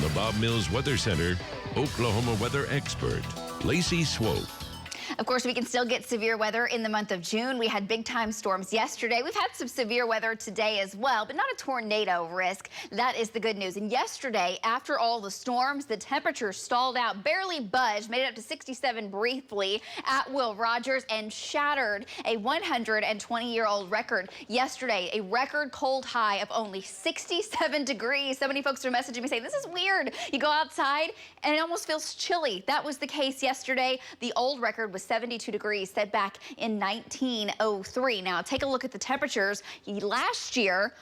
the Bob Mills Weather Center, Oklahoma weather expert, Lacey Swope. Of course, we can still get severe weather in the month of June. We had big-time storms yesterday. We've had some severe weather today as well, but not a tornado risk. That is the good news. And yesterday, after all the storms, the temperatures stalled out, barely budged, made it up to 67 briefly at Will Rogers and shattered a 120-year-old record. Yesterday, a record cold high of only 67 degrees. So many folks are messaging me saying, this is weird. You go outside and it almost feels chilly. That was the case yesterday. The old record was 72 degrees set back in 1903. Now take a look at the temperatures last year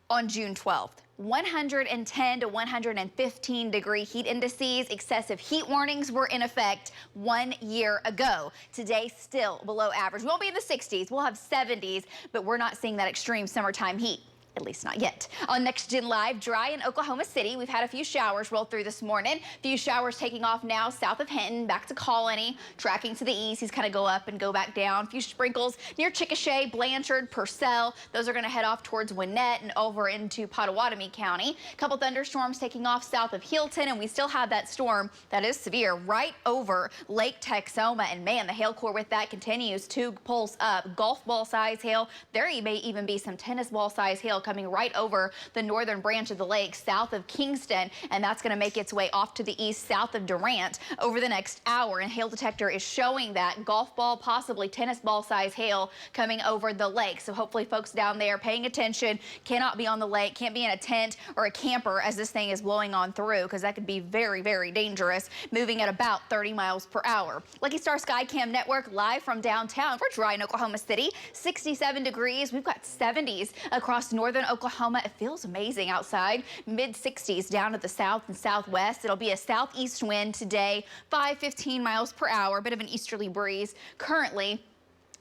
on June 12th. 110 to 115 degree heat indices. Excessive heat warnings were in effect 1 year ago. Today, still below average. We won't be in the 60s. We'll have 70s, but we're not seeing that extreme summertime heat. At least not yet. On Next Gen Live, dry in Oklahoma City. We've had a few showers roll through this morning. A few showers taking off now south of Hinton, back to Colony, tracking to the east. These kind of go up and go back down. A few sprinkles near Chickasha, Blanchard, Purcell. Those are going to head off towards Gwinnett and over into Pottawatomie County. A couple thunderstorms taking off south of Hilton, and we still have that storm that is severe right over Lake Texoma. And man, the hail core with that continues to pulse up. Golf ball size hail. There may even be some tennis ball size hail coming right over the northern branch of the lake south of Kingston, and that's going to make its way off to the east south of Durant over the next hour. And hail detector is showing that golf ball, possibly tennis ball size hail coming over the lake. So hopefully folks down there paying attention, cannot be on the lake, can't be in a tent or a camper as this thing is blowing on through, because that could be very, very dangerous, moving at about 30 miles per hour. Lucky Star Skycam Network live from downtown. We're dry in Oklahoma City, 67 degrees. We've got 70s across northern Oklahoma. It feels amazing outside. Mid-60s down to the south and southwest. It'll be a southeast wind today, 5-15 miles per hour, bit of an easterly breeze currently,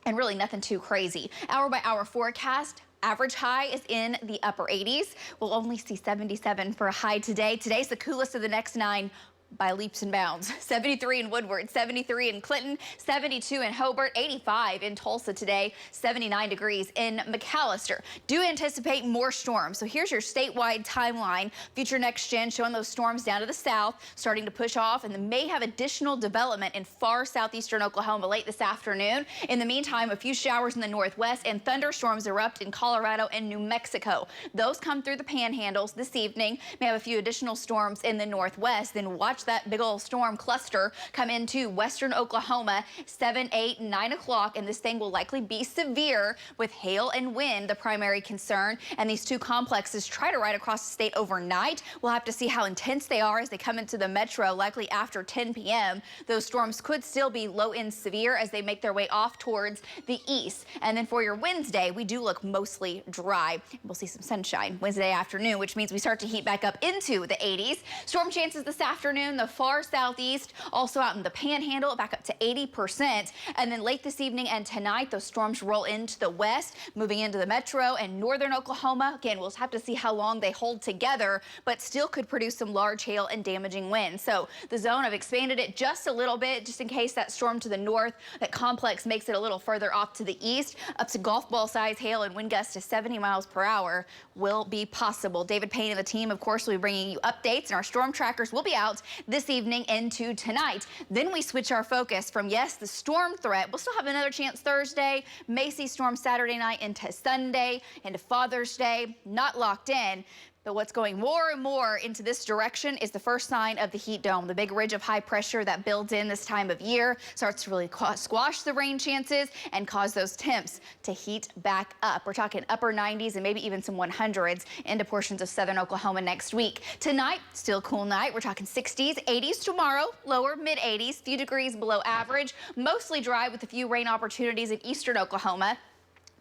and really nothing too crazy. Hour by hour forecast. Average high is in the upper 80s. We'll only see 77 for a high today. Today's the coolest of the next 9 by leaps and bounds. 73 in Woodward, 73 in Clinton, 72 in Hobart, 85 in Tulsa today, 79 degrees in McAllister. Do anticipate more storms. So here's your statewide timeline. Future Next Gen showing those storms down to the south, starting to push off, and they may have additional development in far southeastern Oklahoma late this afternoon. In the meantime, a few showers in the northwest and thunderstorms erupt in Colorado and New Mexico. Those come through the panhandles this evening. May have a few additional storms in the northwest. Then watch that big old storm cluster come into western Oklahoma 7, 8, 9 o'clock, and this thing will likely be severe with hail and wind the primary concern. And these two complexes try to ride across the state overnight. We'll have to see how intense they are as they come into the metro, likely after 10 p.m. Those storms could still be low and severe as they make their way off towards the east. And then for your Wednesday, we do look mostly dry. We'll see some sunshine Wednesday afternoon, which means we start to heat back up into the 80s. Storm chances this afternoon, the far southeast, also out in the panhandle, back up to 80%. And then late this evening and tonight, those storms roll into the west, moving into the metro and northern Oklahoma. Again, we'll have to see how long they hold together, but still could produce some large hail and damaging winds. So the zone, I've expanded it just a little bit, just in case that storm to the north, that complex makes it a little further off to the east, up to golf ball size hail and wind gusts to 70 miles per hour will be possible. David Payne and the team, of course, will be bringing you updates, and our storm trackers will be out this evening into tonight. Then we switch our focus from, yes, the storm threat. We'll still have another chance Thursday, Macy storm Saturday night into Sunday, into Father's Day, not locked in. But what's going more and more into this direction is the first sign of the heat dome. The big ridge of high pressure that builds in this time of year starts to really squash the rain chances and cause those temps to heat back up. We're talking upper 90s and maybe even some 100s into portions of southern Oklahoma next week. Tonight, still cool night. We're talking 60s, 80s tomorrow, lower mid 80s, few degrees below average, mostly dry with a few rain opportunities in eastern Oklahoma.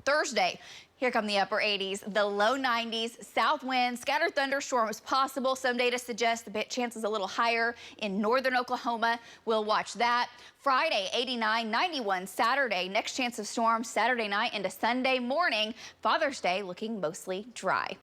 Thursday, here come the upper 80s, the low 90s, south winds, scattered thunderstorms possible. Some data suggests the chance is a little higher in northern Oklahoma. We'll watch that. Friday, 89, 91. Saturday, next chance of storms Saturday night into Sunday morning. Father's Day looking mostly dry.